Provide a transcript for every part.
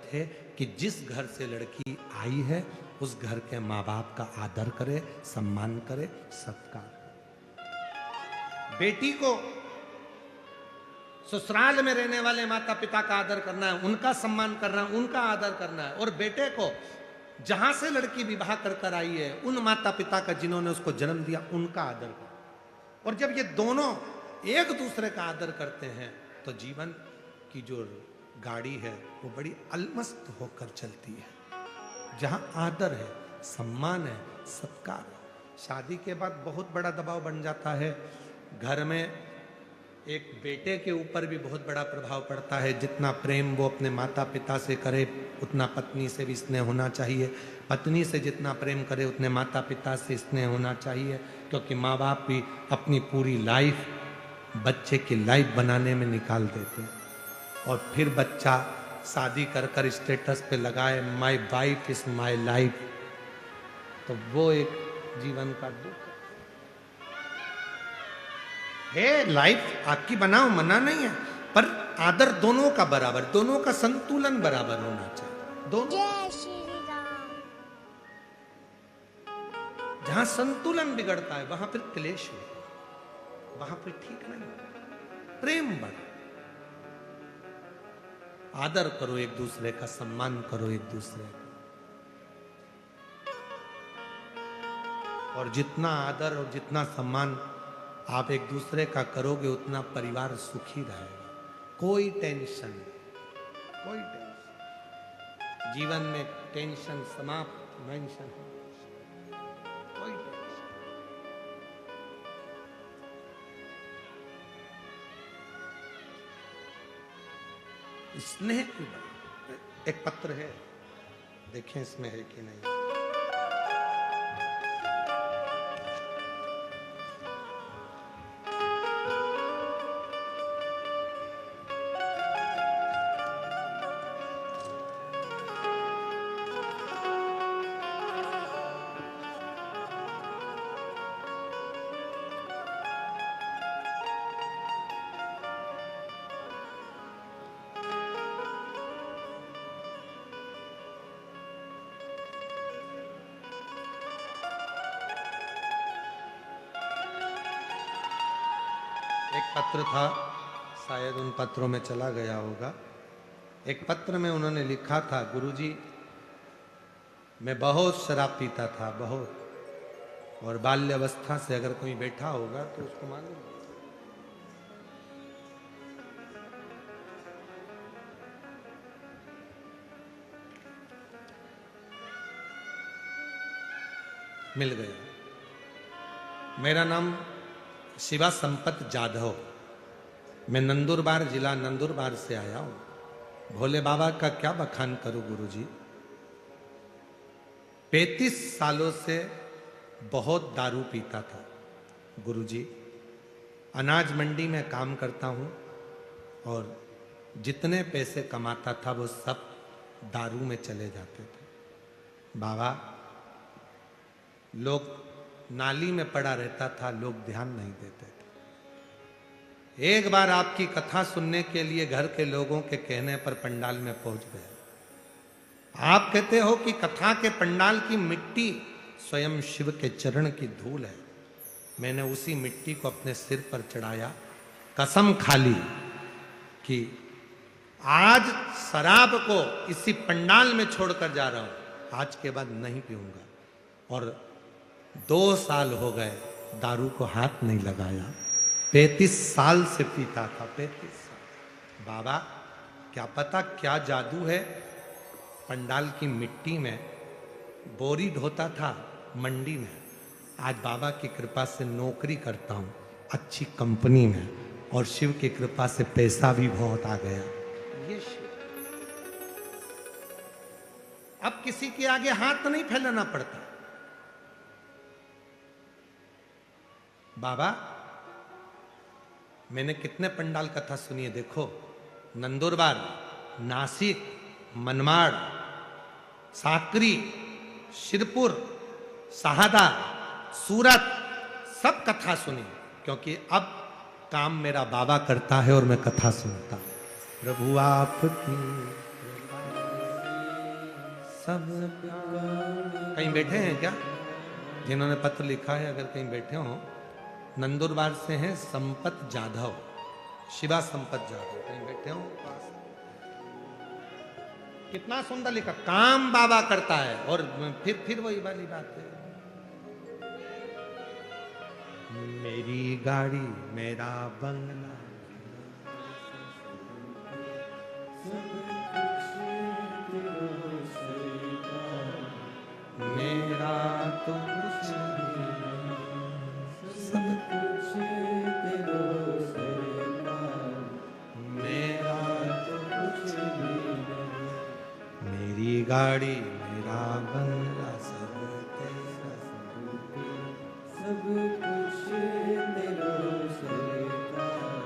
थे कि जिस घर से लड़की आई है उस घर के माँ बाप का आदर करे, सम्मान करे, सत्कार करे। बेटी को ससुराल में रहने वाले माता पिता का आदर करना है, उनका सम्मान करना है, उनका आदर करना है। और बेटे को जहां से लड़की विवाह कर कर आई है उन माता पिता का जिन्होंने उसको जन्म दिया उनका आदर करना। और जब ये दोनों एक दूसरे का आदर करते हैं तो जीवन की जो गाड़ी है वो बड़ी अलमस्त होकर चलती है। जहां आदर है, सम्मान है, सत्कार है। शादी के बाद बहुत बड़ा दबाव बन जाता है। घर में एक बेटे के ऊपर भी बहुत बड़ा प्रभाव पड़ता है। जितना प्रेम वो अपने माता पिता से करे उतना पत्नी से भी स्नेह होना चाहिए। पत्नी से जितना प्रेम करे उतने माता पिता से स्नेह होना चाहिए, क्योंकि माँ बाप भी अपनी पूरी लाइफ बच्चे की लाइफ बनाने में निकाल देते हैं। और फिर बच्चा शादी कर कर स्टेटस पे लगाए my wife is my life, तो वो एक जीवन का दुख है। लाइफ आपकी बनाओ, मना नहीं है, पर आदर दोनों का बराबर, दोनों का संतुलन बराबर होना चाहिए। दोनों, जय श्री राम। जहां संतुलन बिगड़ता है वहां फिर क्लेश हो, वहां फिर ठीक नहीं। प्रेम बढ़ा, आदर करो एक दूसरे का, सम्मान करो एक दूसरे का। और जितना आदर और जितना सम्मान आप एक दूसरे का करोगे उतना परिवार सुखी रहेगा। कोई टेंशन, कोई टेंशन जीवन में, टेंशन समाप्त, मेंशन कोई टेंशन। स्नेह की बात। एक पत्र है, देखें इसमें है कि नहीं। एक पत्र था, शायद उन पत्रों में चला गया होगा। एक पत्र में उन्होंने लिखा था, गुरुजी मैं बहुत शराब पीता था, बहुत, और बाल्यावस्था से अगर कोई बैठा होगा तो उसको मालूम। मिल गया। मेरा नाम शिवा संपत जाधव, मैं नंदुरबार जिला नंदुरबार से आया हूं। भोले बाबा का क्या बखान करूं गुरुजी। 35 सालों से बहुत दारू पीता था गुरुजी। अनाज मंडी में काम करता हूं और जितने पैसे कमाता था वो सब दारू में चले जाते थे। बाबा, लोग नाली में पड़ा रहता था, लोग ध्यान नहीं देते थे। एक बार आपकी कथा सुनने के लिए घर के लोगों के कहने पर पंडाल में पहुंच गए। आप कहते हो कि कथा के पंडाल की मिट्टी स्वयं शिव के चरण की धूल है। मैंने उसी मिट्टी को अपने सिर पर चढ़ाया, कसम खा ली कि आज शराब को इसी पंडाल में छोड़कर जा रहा हूं, आज के बाद नहीं पीऊंगा। और 2 साल हो गए दारू को हाथ नहीं लगाया। 35 साल से पीता था, 35 साल। बाबा, क्या पता क्या जादू है। पंडाल की मिट्टी में बोरी ढोता था मंडी में, आज बाबा की कृपा से नौकरी करता हूं अच्छी कंपनी में, और शिव की कृपा से पैसा भी बहुत आ गया। ये शिव, अब किसी के आगे हाथ नहीं फैलाना पड़ता। बाबा, मैंने कितने पंडाल कथा सुनी है, देखो नंदुरबार, नासिक, मनमाड़, साकरी, शिरपुर, शहादा, सूरत, सब कथा सुनी, क्योंकि अब काम मेरा बाबा करता है और मैं कथा सुनता हूं। प्रभु आपकी सब। कहीं बैठे हैं क्या जिन्होंने पत्र लिखा है? अगर कहीं बैठे हो, नंदुरबार से हैं संपत जाधव, शिवा संपत जाधव, कहीं बैठे हो पास? कितना सुंदर लिखा, काम बाबा करता है। और फिर वही वाली बात है, मेरी गाड़ी मेरा बंगला, मेरा तो कुछ सब कुछ तेरो सरकार, मेरा तो कुछ मेरी गाड़ी मेरा बंगला सब तेरा, सब कुछ तेरा सरकार,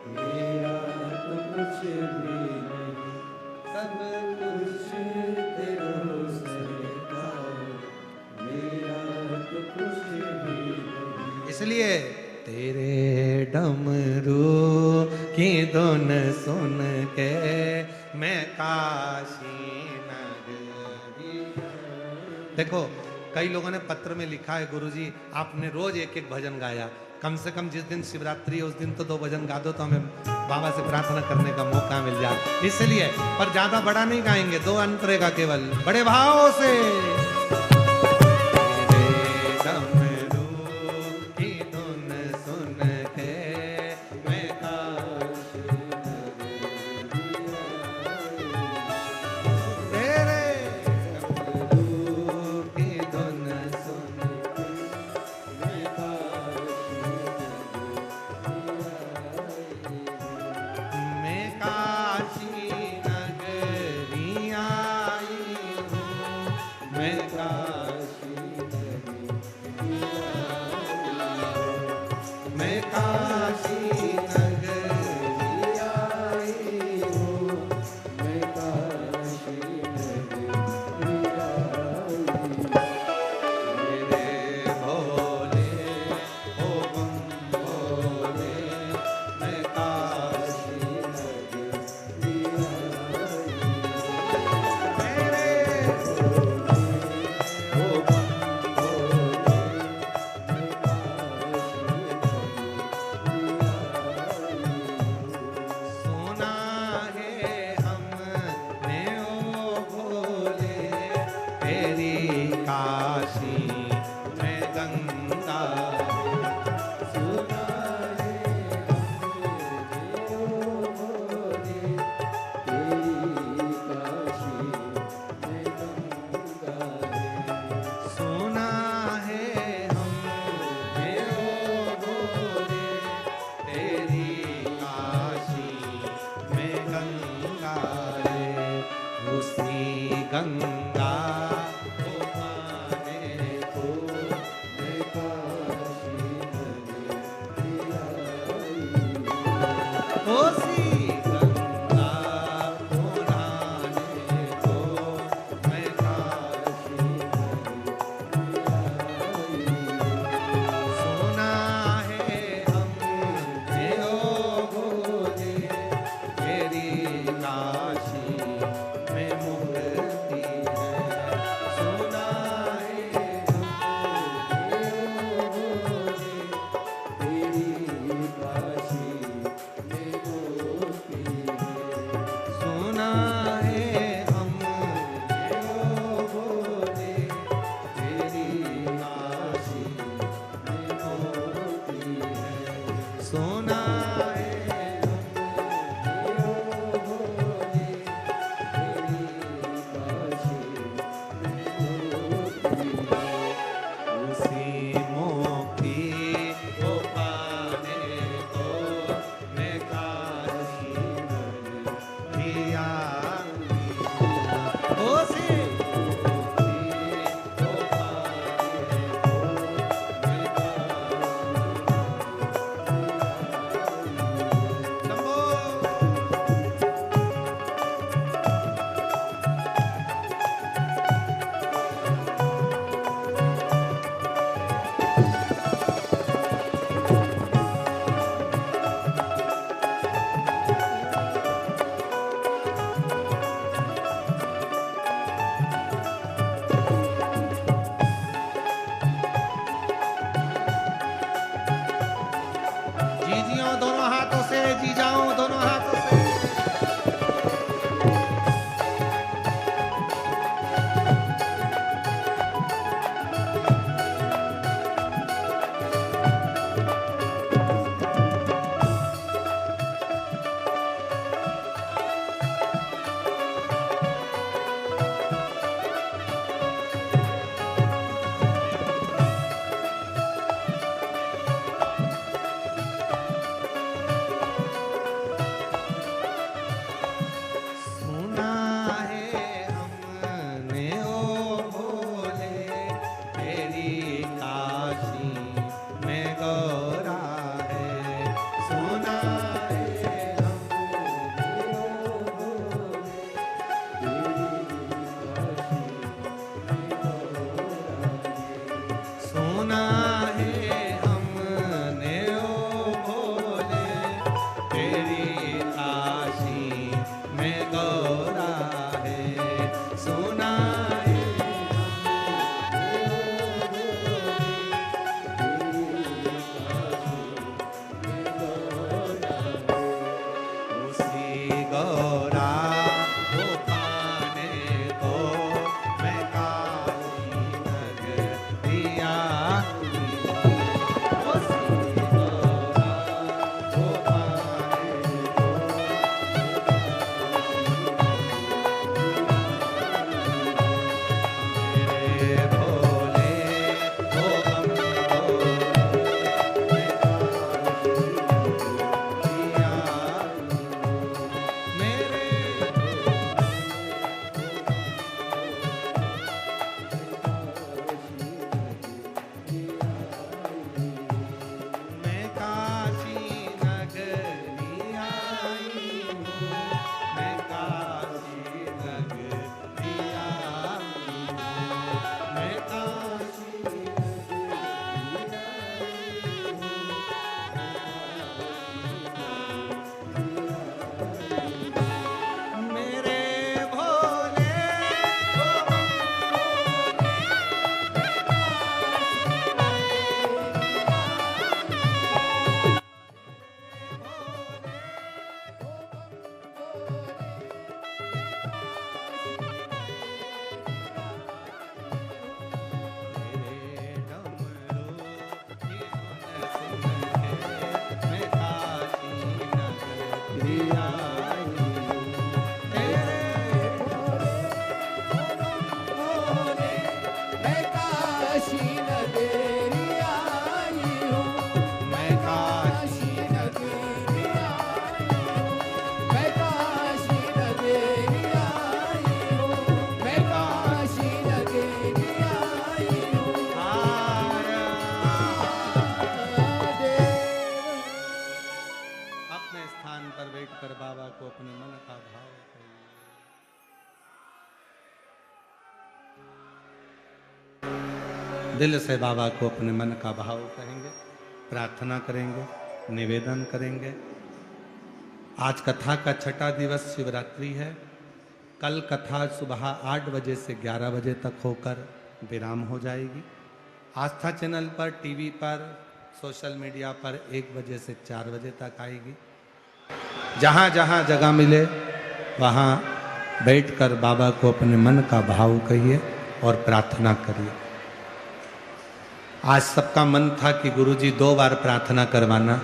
मेरा तो कुछ भी नहीं, सब कुछ तेरा सरकार, मेरा तो कुछ भी नहीं। इसलिए तेरे डमरू की धुन सुन के मैं काशी नगरी। देखो कई लोगों ने पत्र में लिखा है, गुरुजी आपने रोज एक एक भजन गाया, कम से कम जिस दिन शिवरात्रि है उस दिन तो 2 भजन गा दो तो हमें बाबा से प्रार्थना करने का मौका मिल जाए। इसलिए पर ज्यादा बड़ा नहीं गाएंगे, 2 अंतरे का केवल बड़े भाव से। भोले ओ बम भोले मेरे मैं काशी नगरी आई हूँ मैं काशी नगरी आई हूँ मैं काशी मेरे भोले ओ मेरे डमरू की धुन सुन के मैं काशी नगरी आई हूँ तेरे मैं काशी नगरी आई हूँ मैं काशी काशी नगरी आई हूँ मैं काशी नगरी आई हूँ मैं काशी नगरी आई हूँ अपने स्थान पर बैठकर बाबा को अपने मन का भाव करिए। दिल से बाबा को अपने मन का भाव कहेंगे, प्रार्थना करेंगे, निवेदन करेंगे। आज कथा का छठा दिवस शिवरात्रि है। कल कथा सुबह 8 बजे से 11 बजे तक होकर विराम हो जाएगी। आस्था चैनल पर, टीवी पर, सोशल मीडिया पर 1 बजे से 4 बजे तक आएगी। जहाँ जहाँ जगह मिले वहाँ बैठकर बाबा को अपने मन का भाव कहिए और प्रार्थना करिए। आज सबका मन था कि गुरुजी 2 बार प्रार्थना करवाना,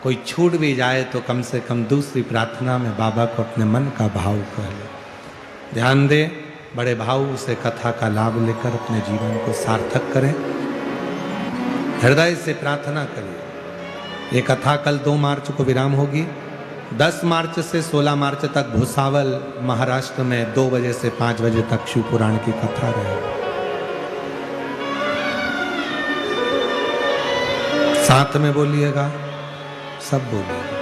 कोई छूट भी जाए तो कम से कम दूसरी प्रार्थना में बाबा को अपने मन का भाव कह ले। ध्यान दें, बड़े भाव से कथा का लाभ लेकर अपने जीवन को सार्थक करें। हृदय से प्रार्थना करिए। ये कथा कल 2 मार्च को विराम होगी। 10 मार्च से 16 मार्च तक भुसावल महाराष्ट्र में 2 बजे से 5 बजे तक शिव पुराण की कथा रहेगी। साथ में बोलिएगा, सब बोलिएगा।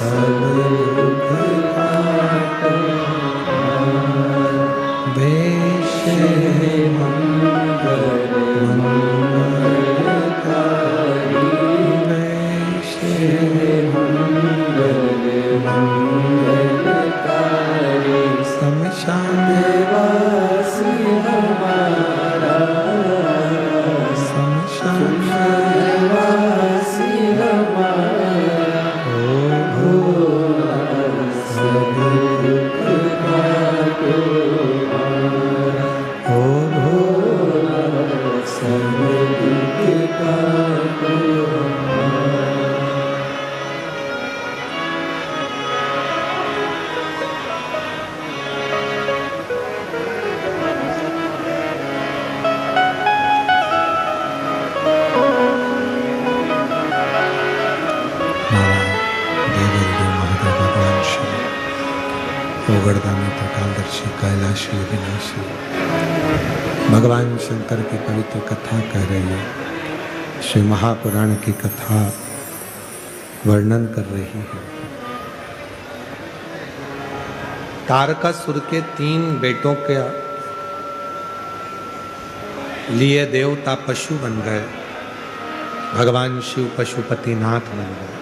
सब सब दुख काटो गोवर्धनी तटालदर्शी कैलाशी विनाशी भगवान शंकर की पवित्र कथा कह रही है, श्री महापुराण की कथा वर्णन कर रही है। तारकासुर के 3 बेटों के लिए देवता पशु बन गए, भगवान शिव पशुपति नाथ बन गए।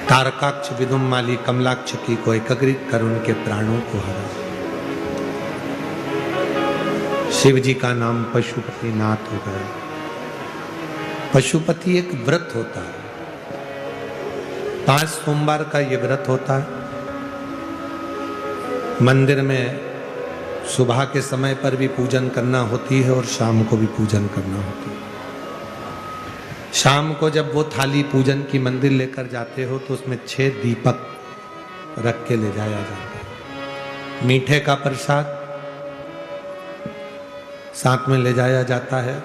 तारकाक्ष विदुम्माली कमलाक्ष की को एकाग्रित कर उनके प्राणों को हरा। शिव जी का नाम पशुपति नाथ हो गया। पशुपति एक व्रत होता है, 5 सोमवार का ये व्रत होता है। मंदिर में सुबह के समय पर भी पूजन करना होती है और शाम को भी पूजन करना होती है। शाम को जब वो थाली पूजन की मंदिर लेकर जाते हो तो उसमें 6 दीपक रख के ले जाया जाता है। मीठे का प्रसाद साथ में ले जाया जाता है।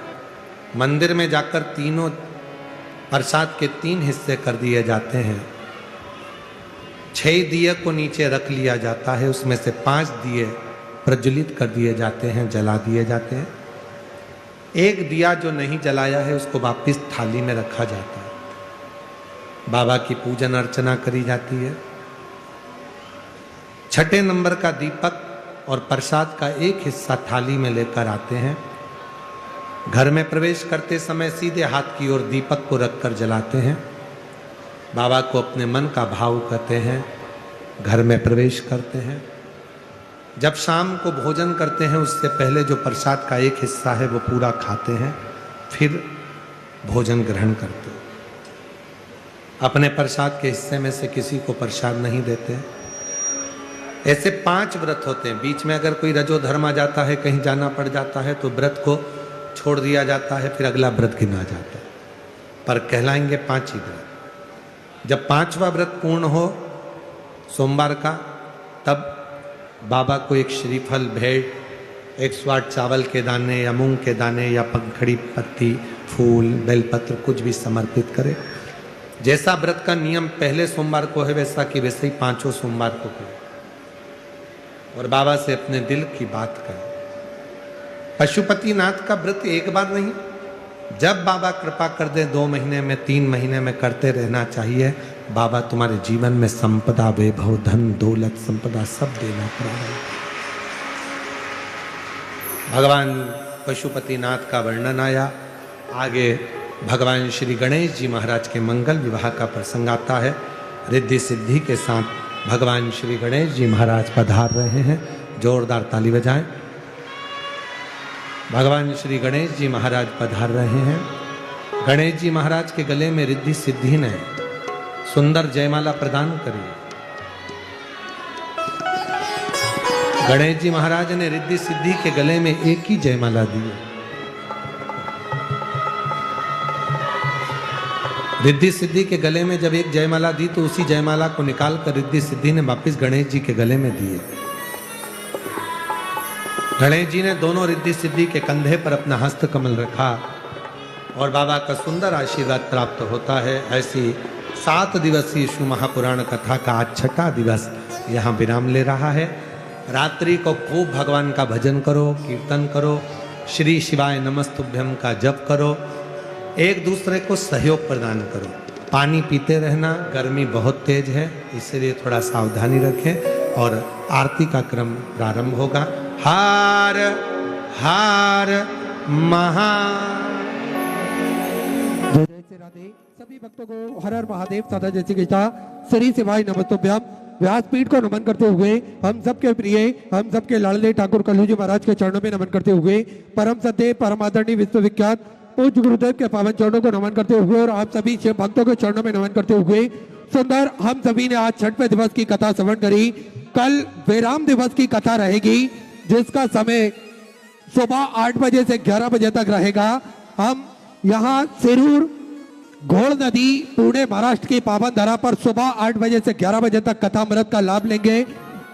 मंदिर में जाकर तीनों प्रसाद के 3 हिस्से कर दिए जाते हैं। 6 दिए को नीचे रख लिया जाता है, उसमें से 5 दिए प्रज्वलित कर दिए जाते हैं, जला दिए जाते हैं। एक दिया जो नहीं जलाया है उसको वापस थाली में रखा जाता है। बाबा की पूजन अर्चना करी जाती है। 6ठे नंबर का दीपक और प्रसाद का एक हिस्सा थाली में लेकर आते हैं। घर में प्रवेश करते समय सीधे हाथ की ओर दीपक को रखकर जलाते हैं। बाबा को अपने मन का भाव कहते हैं, घर में प्रवेश करते हैं। जब शाम को भोजन करते हैं उससे पहले जो प्रसाद का एक हिस्सा है वो पूरा खाते हैं, फिर भोजन ग्रहण करते हैं। अपने प्रसाद के हिस्से में से किसी को प्रसाद नहीं देते। ऐसे 5 व्रत होते हैं। बीच में अगर कोई रजो धर्म आ जाता है, कहीं जाना पड़ जाता है तो व्रत को छोड़ दिया जाता है, फिर अगला व्रत गिना जाता है, पर कहलाएंगे 5 ही व्रत। जब 5वां व्रत पूर्ण हो सोमवार का, तब बाबा को एक श्रीफल भेंट, 108 चावल के दाने या मूंग के दाने या पंखड़ी पत्ती, फूल, बेलपत्र कुछ भी समर्पित करे। जैसा व्रत का नियम पहले सोमवार को है वैसा कि वैसे ही 5 सोमवार को करे और बाबा से अपने दिल की बात करें। पशुपति नाथ का व्रत एक बार नहीं, जब बाबा कृपा कर दे 2 महीने में, 3 महीने में करते रहना चाहिए। बाबा तुम्हारे जीवन में संपदा, वैभव, धन, दौलत, संपदा सब देना पड़ेगा। भगवान पशुपति नाथ का वर्णन आया। आगे भगवान श्री गणेश जी महाराज के मंगल विवाह का प्रसंग आता है। रिद्धि सिद्धि के साथ भगवान श्री गणेश जी महाराज पधार रहे हैं। जोरदार ताली बजाएं। भगवान श्री गणेश जी महाराज पधार रहे हैं। गणेश जी महाराज के गले में रिद्धि सिद्धि ने सुंदर जयमाला प्रदान करी। गणेश जी महाराज ने रिद्धि सिद्धि के गले में एक ही जयमाला दी। रिद्धि सिद्धि के गले में जब एक जयमाला दी तो उसी जयमाला को निकालकर रिद्धि सिद्धि ने वापिस गणेश जी के गले में दिए। गणेश जी ने दोनों रिद्धि सिद्धि के कंधे पर अपना हस्त कमल रखा और बाबा का सुंदर आशीर्वाद प्राप्त होता है। ऐसी 7 दिवसीय शिव महापुराण कथा का आज 6ठा दिवस यहाँ विराम ले रहा है। रात्रि को खूब भगवान का भजन करो, कीर्तन करो, श्री शिवाय नमस्तुभ्यम का जप करो, एक दूसरे को सहयोग प्रदान करो। पानी पीते रहना, गर्मी बहुत तेज है इसलिए थोड़ा सावधानी रखें और आरती का क्रम प्रारंभ होगा। हार हार महा सभी भक्तों को हर हर महादेव सदा जैसी कृष्णा श्री शिवाय नमस्तुभ्यम। व्यासपीठ को नमन करते हुए हम सबके प्रिय, हम सबके लाडले ठाकुर कल्लूजी महाराज के चरणों में नमन करते हुए परम सत्य परम आदरणीय विश्वविख्यात पूज्य गुरुदेव के पावन चरणों को नमन करते हुए और आप सभी शिव भक्तों के चरणों में नमन करते हुए सुंदर हम सभी ने आज 6वें दिवस की कथा श्रवण करी। कल विराम दिवस की कथा रहेगी। जिसका समय सुबह 8 बजे से 11 बजे तक रहेगा। हम यहाँ सिरूर घोड़ नदी पुणे महाराष्ट्र की पावन धरा पर सुबह 8 बजे से 11 बजे तक कथा अमृत का लाभ लेंगे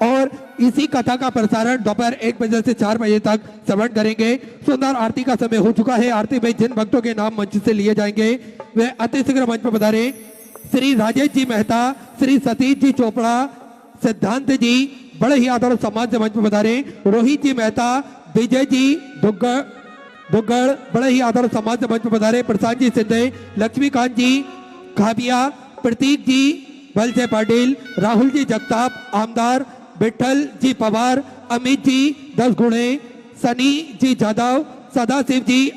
और इसी कथा का प्रसारण दोपहर 1 बजे से 4 बजे तक श्रवण करेंगे। सुंदर आरती का समय हो चुका है। आरती में जिन भक्तों के नाम मंच से लिए जाएंगे वे अति शीघ्र मंच पर पधारे। श्री राजेश जी मेहता, श्री सतीश जी चोपड़ा, सिद्धांत जी बड़े ही आदर और सम्मान से मंच पर पधारे। रोहित जी मेहता, विजय जी दुग्गड़ बड़े ही आदर और सम्मान से मंच पर पधारे। प्रसाद जी सिद्धे, लक्ष्मीकांत जी खाबिया, प्रतीक जी बलजय पाटिल, राहुल जी जगताप आमदार, विठल जी पवार, अमित जी 10 गुणे, सनी जी जादव, सदाशिव जी